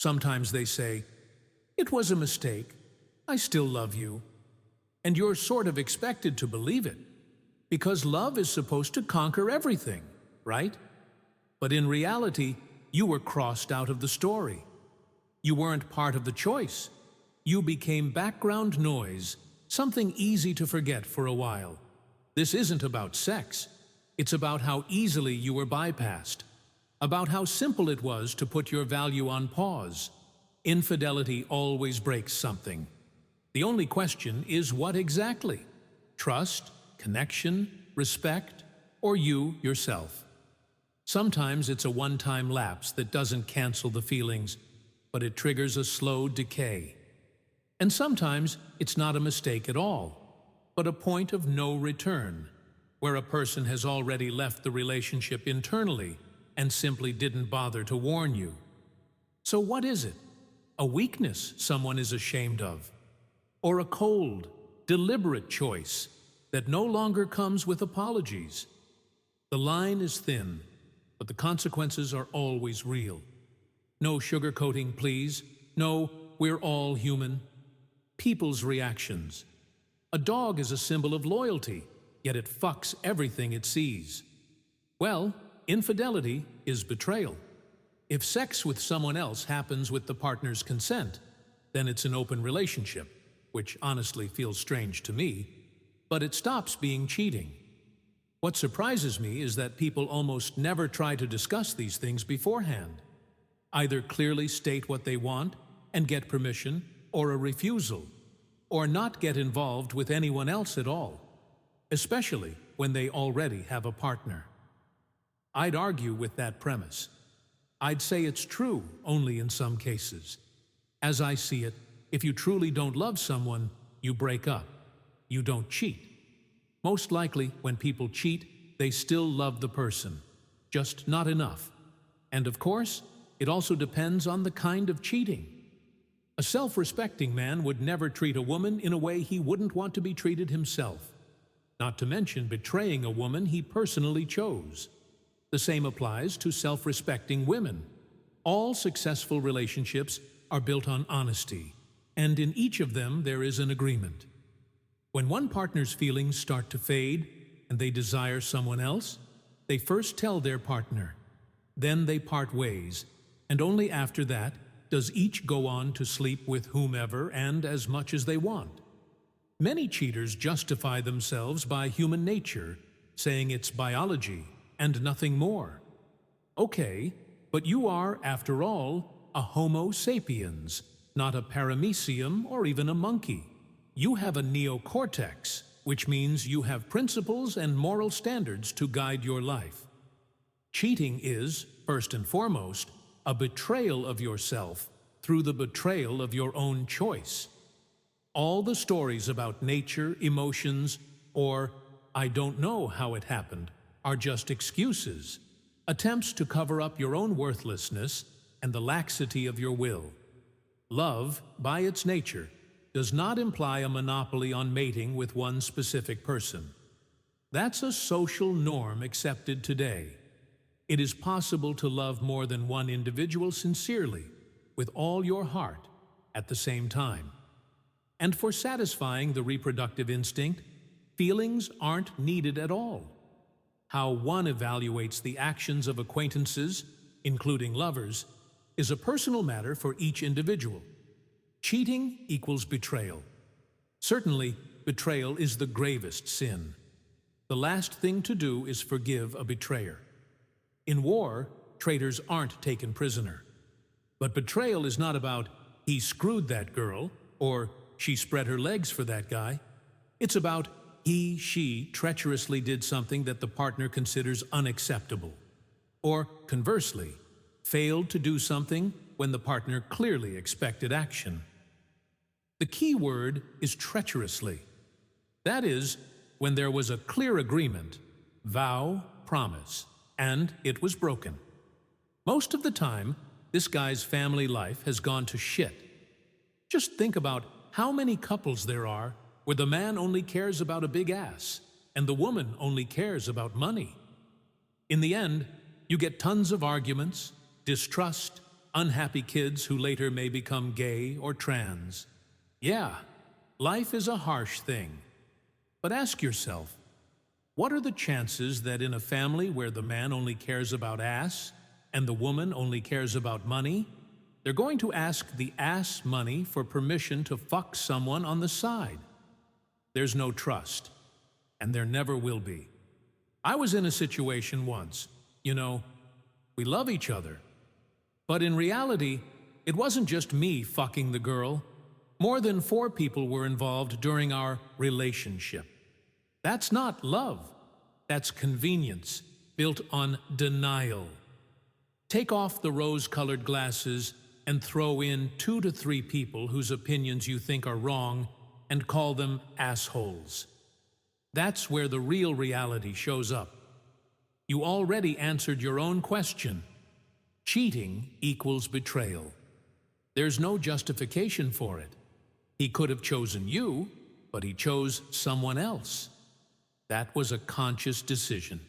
Sometimes they say, "It was a mistake. I still love you." And you're sort of expected to believe it, because love is supposed to conquer everything, right? But in reality, you were crossed out of the story. You weren't part of the choice. You became background noise, something easy to forget for a while. This isn't about sex. It's about how easily you were bypassed, about how simple it was to put your value on pause. Infidelity always breaks something. The only question is what exactly? Trust, connection, respect, or you yourself? Sometimes it's a one-time lapse that doesn't cancel the feelings, but it triggers a slow decay. And sometimes it's not a mistake at all, but a point of no return, where a person has already left the relationship internally and simply didn't bother to warn you. So what is it? A weakness someone is ashamed of? Or a cold, deliberate choice that no longer comes with apologies? The line is thin, but the consequences are always real. No sugarcoating, please. No, we're all human. People's reactions. A dog is a symbol of loyalty, yet it fucks everything it sees. Well, infidelity is betrayal. If sex with someone else happens with the partner's consent, then it's an open relationship, which honestly feels strange to me, but it stops being cheating. What surprises me is that people almost never try to discuss these things beforehand. Either clearly state what they want and get permission, or a refusal, or not get involved with anyone else at all, especially when they already have a partner. I'd argue with that premise. I'd say it's true only in some cases. As I see it, if you truly don't love someone, you break up. You don't cheat. Most likely, when people cheat, they still love the person, just not enough. And of course, it also depends on the kind of cheating. A self-respecting man would never treat a woman in a way he wouldn't want to be treated himself, not to mention betraying a woman he personally chose. The same applies to self-respecting women. All successful relationships are built on honesty, and in each of them there is an agreement. When one partner's feelings start to fade and they desire someone else, they first tell their partner. Then they part ways, and only after that does each go on to sleep with whomever and as much as they want. Many cheaters justify themselves by human nature, saying it's biology and nothing more. Okay, but you are, after all, a Homo sapiens, not a paramecium or even a monkey. You have a neocortex, which means you have principles and moral standards to guide your life. Cheating is, first and foremost, a betrayal of yourself through the betrayal of your own choice. All the stories about nature, emotions, or "I don't know how it happened" are just excuses, attempts to cover up your own worthlessness and the laxity of your will. Love, by its nature, does not imply a monopoly on mating with one specific person. That's a social norm accepted today. It is possible to love more than one individual sincerely, with all your heart, at the same time. And for satisfying the reproductive instinct, feelings aren't needed at all. How one evaluates the actions of acquaintances, including lovers, is a personal matter for each individual. Cheating equals betrayal. Certainly, betrayal is the gravest sin. The last thing to do is forgive a betrayer. In war, traitors aren't taken prisoner. But betrayal is not about "he screwed that girl" or "she spread her legs for that guy." It's about she treacherously did something that the partner considers unacceptable. Or, conversely, failed to do something when the partner clearly expected action. The key word is treacherously. That is, when there was a clear agreement, vow, promise, and it was broken. Most of the time, this guy's family life has gone to shit. Just think about how many couples there are where the man only cares about a big ass and the woman only cares about money. In the end, you get tons of arguments, distrust, unhappy kids who later may become gay or trans. Yeah, life is a harsh thing. But ask yourself, what are the chances that in a family where the man only cares about ass and the woman only cares about money, they're going to ask the ass money for permission to fuck someone on the side? There's no trust, and there never will be. I was in a situation once, we love each other. But in reality, it wasn't just me fucking the girl. More than 4 people were involved during our relationship. That's not love. That's convenience, built on denial. Take off the rose-colored glasses and throw in 2 to 3 people whose opinions you think are wrong and call them assholes. That's where the real reality shows up. You already answered your own question. Cheating equals betrayal. There's no justification for it. He could have chosen you, but he chose someone else. That was a conscious decision.